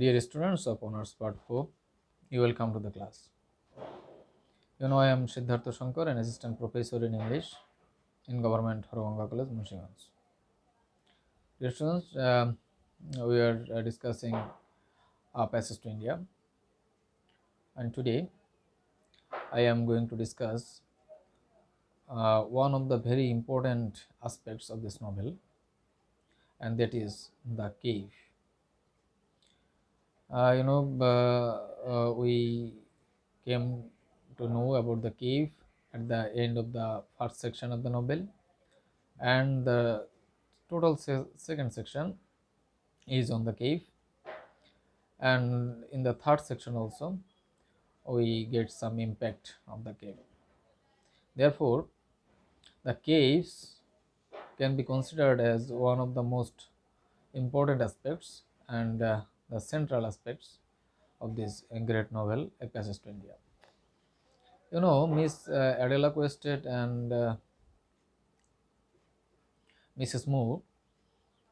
Dear students of Honors Part 4, you will come to the class. I am Siddhartha Shankar, an assistant professor in English in Government Harwanga College, Munshiganj. Dear students, we are discussing Passage to India, and today I am going to discuss one of the very important aspects of this novel, and that is the cave. We came to know about the cave at the end of the first section of the novel, and the total second section is on the cave, and in the third section also we get some impact of the cave. Therefore, the caves can be considered as one of the most important aspects and the central aspects of this great novel, A Passage to India. Miss Adela Quested and Mrs. Moore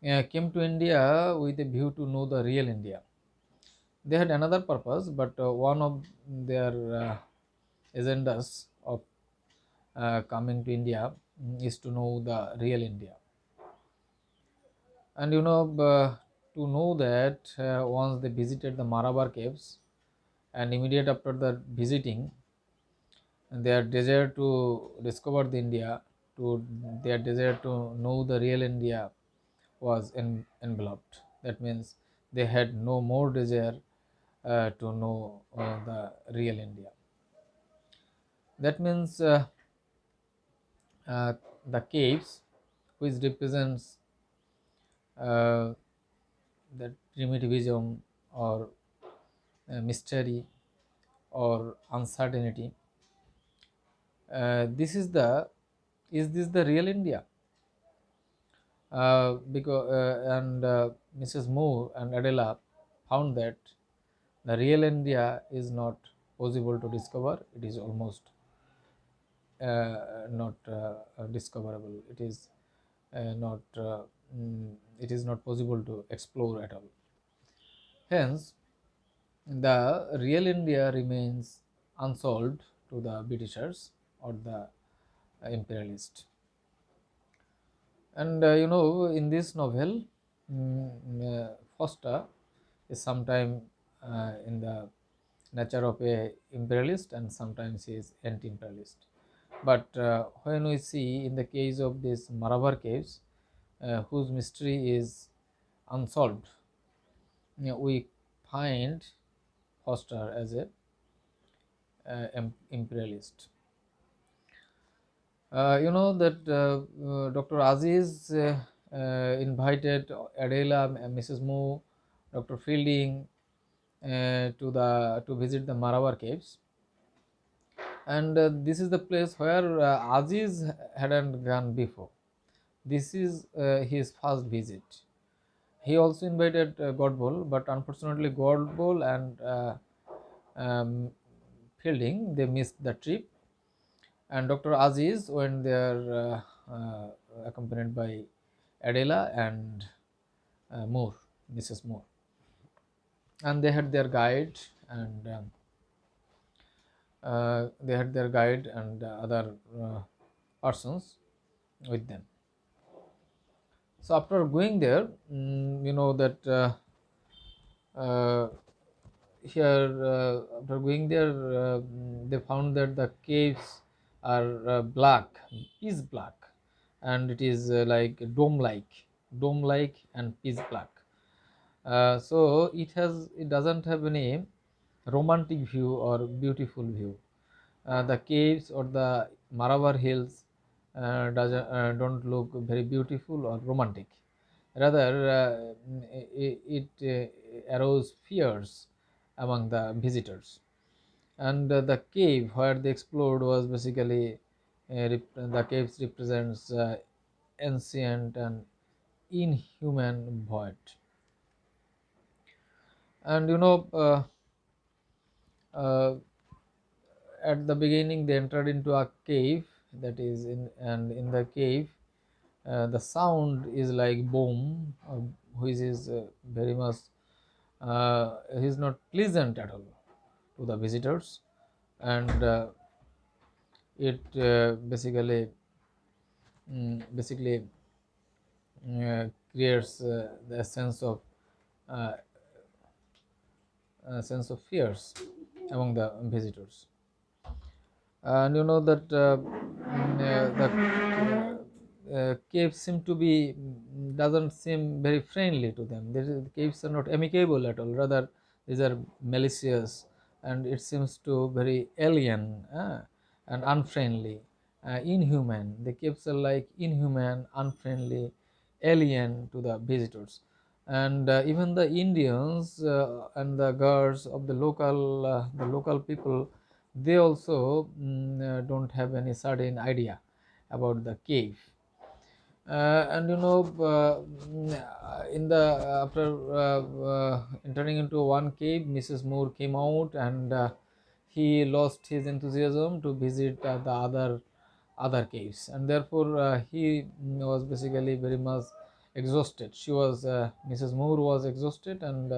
came to India with a view to know the real India. They had another purpose, but one of their agendas of coming to India is to know the real India. And to know that once they visited the Marabar caves, and immediate after the visiting, their desire to discover the India, to their desire to know the real India was enveloped. That means they had no more desire to know the real India. That means uh, the caves, which represents uh, the primitivism or mystery or uncertainty. Is this the real India? Because and Mrs. Moore and Adela found that the real India is not possible to discover. It is almost not discoverable. Not. It is not possible to explore at all. Hence, the real India remains unsolved to the Britishers or the imperialists. And in this novel, Foster is sometimes in the nature of a imperialist, and sometimes he is anti-imperialist. But when we see in the case of these Marabar caves, whose mystery is unsolved, we find Foster as a imperialist. That Dr. Aziz invited Adela, Mrs. Moore, Dr. Fielding to visit the Marabar caves, and this is the place where Aziz hadn't gone before. This is his first visit. He also invited Godbol, but unfortunately Godbol and um, Fielding, they missed the trip, and Dr. Aziz went there accompanied by Adela and Moore, Mrs. Moore, and they had their guide and other persons with them. So after going there, that uh, here after going there, they found that the caves are black, is black, and it is like dome like and pitch black. So it doesn't have any romantic view or beautiful view. The caves or the Marabar hills don't look very beautiful or romantic. Rather, it arouse fears among the visitors. And the cave where they explored was basically the caves represents ancient and inhuman void. And uh, at the beginning they entered into a cave, that is in the cave the sound is like boom, which is very much he is not pleasant at all to the visitors, and it basically creates the uh, sense of fears among the visitors. And you know that the caves seem to be doesn't seem very friendly to them. The caves are not amicable at all, rather these are malicious, and it seems to very alien and unfriendly, inhuman. The caves are like inhuman, unfriendly, alien to the visitors. And even the Indians and the guards of the local people, they also don't have any certain idea about the cave. And you know, in the after entering into one cave, Mrs. Moore came out, and he lost his enthusiasm to visit the other caves, and therefore he was basically very much exhausted. Mrs. Moore was exhausted, and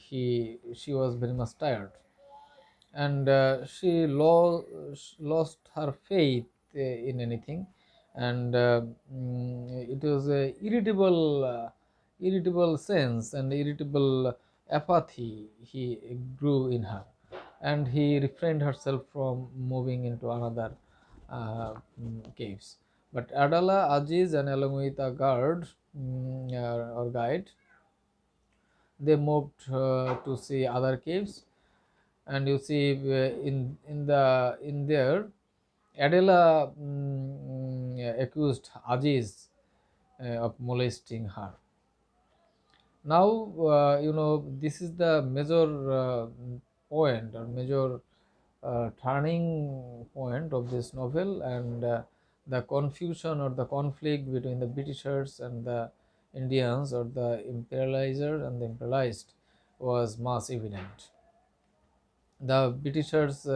she was very much tired, and she lost her faith in anything, and it was a irritable sense and irritable apathy he grew in her, and he refrained herself from moving into another caves. But Adala, Aziz, and along with a guard or guide, they moved to see other caves. And you see in there, Adela accused Aziz of molesting her. Now you know, this is the major point or major turning point of this novel, and the confusion or the conflict between the Britishers and the Indians, or the imperializer and the imperialized, was much evident. The Britishers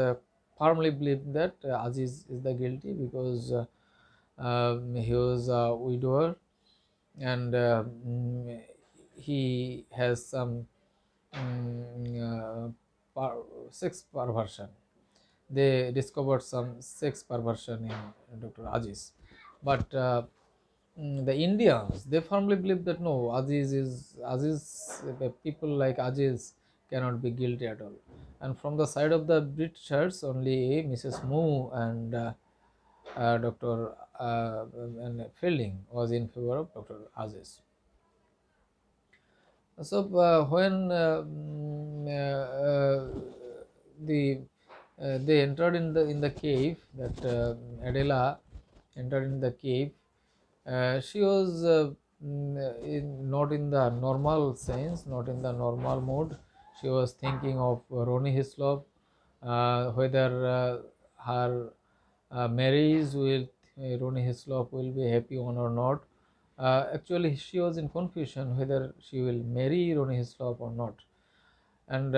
firmly believed that Aziz is the guilty, because he was a widower, and he has some mm, sex perversion. They discovered some sex perversion in Dr. Aziz, but the Indians, they firmly believe that no, people like Aziz cannot be guilty at all. And from the side of the Britishers, only Mrs. Moo and Dr. and Fielding was in favor of Dr. Aziz. So when the they entered in the cave, that Adela entered in the cave, she was not in the normal sense, not in the normal mood. She was thinking of Ronnie Hislop, whether her marriage with Ronnie Hislop will be happy on or not. Actually, she was in confusion whether she will marry Ronnie Hislop or not, and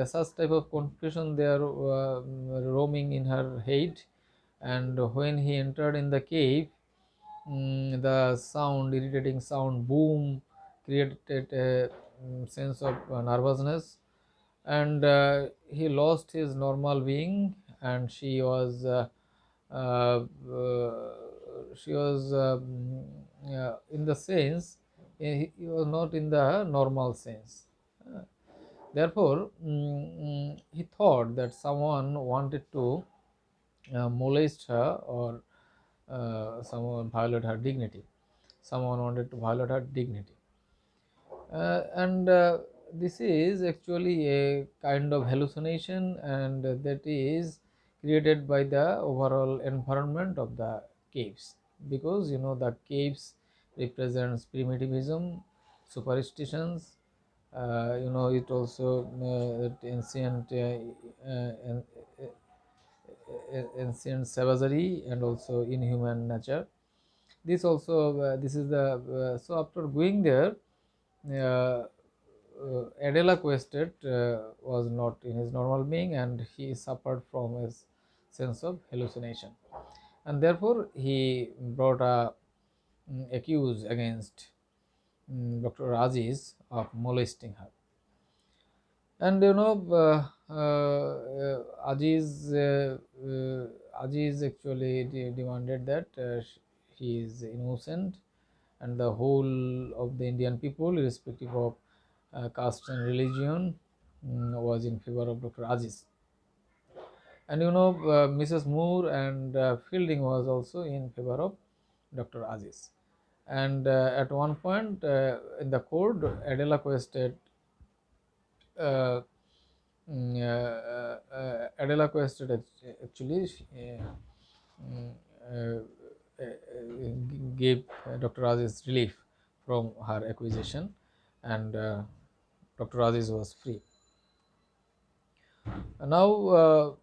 such type of confusion they are roaming in her head. And when he entered in the cave, the sound, irritating sound, boom, created a sense of nervousness, and he lost his normal being, and uh, uh, she was in the sense, he was not in the normal sense. Uh, Therefore, he thought that someone wanted to molest her, or someone violate her dignity. Someone wanted to violate her dignity. And this is actually a kind of hallucination, and that is created by the overall environment of the caves, because you know the caves represents primitivism, superstitions, you know, it also ancient ancient savagery, and also inhuman nature. This also this is the so after going there, uh, Adela Quested was not in his normal being, and he suffered from a sense of hallucination, and therefore he brought a accuse against Dr. Aziz of molesting her. And Aziz actually demanded that he is innocent, and the whole of the Indian people, irrespective of caste and religion, was in favor of Dr. Aziz. And Mrs. Moore and Fielding was also in favor of Dr. Aziz. And at one point in the court, Adela quested uh, Adela quested actually mm, uh, gave Dr. Aziz relief from her accusation, and Dr. Aziz was free. Now,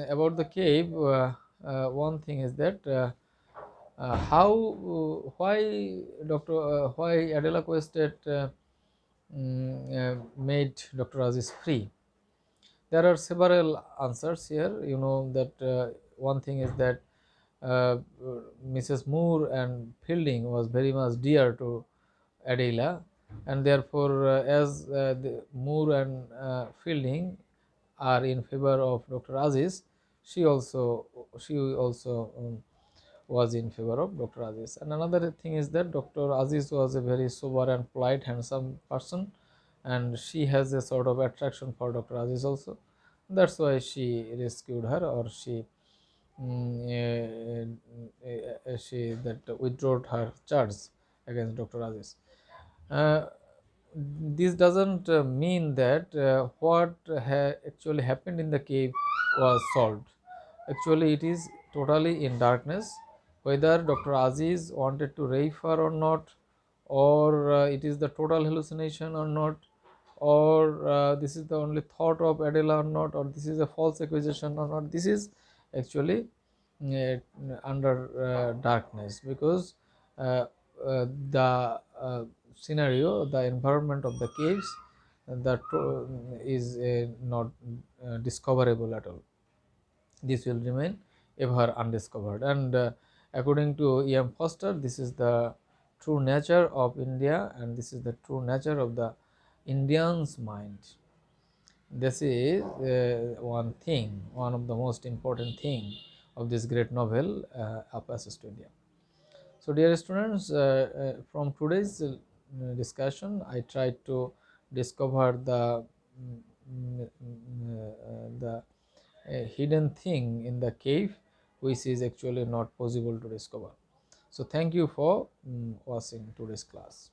about the cave, one thing is that why Adela Quested made Dr. Aziz free. There are several answers here. You know that one thing is that uh, Mrs. Moore and Fielding was very much dear to Adela, and therefore, as Moore and Fielding are in favor of Dr. Aziz, she also was in favor of Dr. Aziz. And another thing is that Dr. Aziz was a very sober and polite, handsome person, and she has a sort of attraction for Dr. Aziz also. That's why she rescued her, or she that withdrew her charge against Dr. Aziz. Uh, this doesn't mean that what actually happened in the cave was solved. Actually, it is totally in darkness. Whether Dr. Aziz wanted to rape her or not, or it is the total hallucination or not, or this is the only thought of Adela or not, or this is a false accusation or not, this is actually uh, under darkness, because uh, the scenario, the environment of the caves, that is not discoverable at all. This will remain ever undiscovered. And according to E.M. Foster, this is the true nature of India, and this is the true nature of the Indian's mind. This is one of the most important thing of this great novel, A Passage to India. So, dear students, from today's discussion, I tried to discover the hidden thing in the cave, which is actually not possible to discover. So, thank you for watching today's class.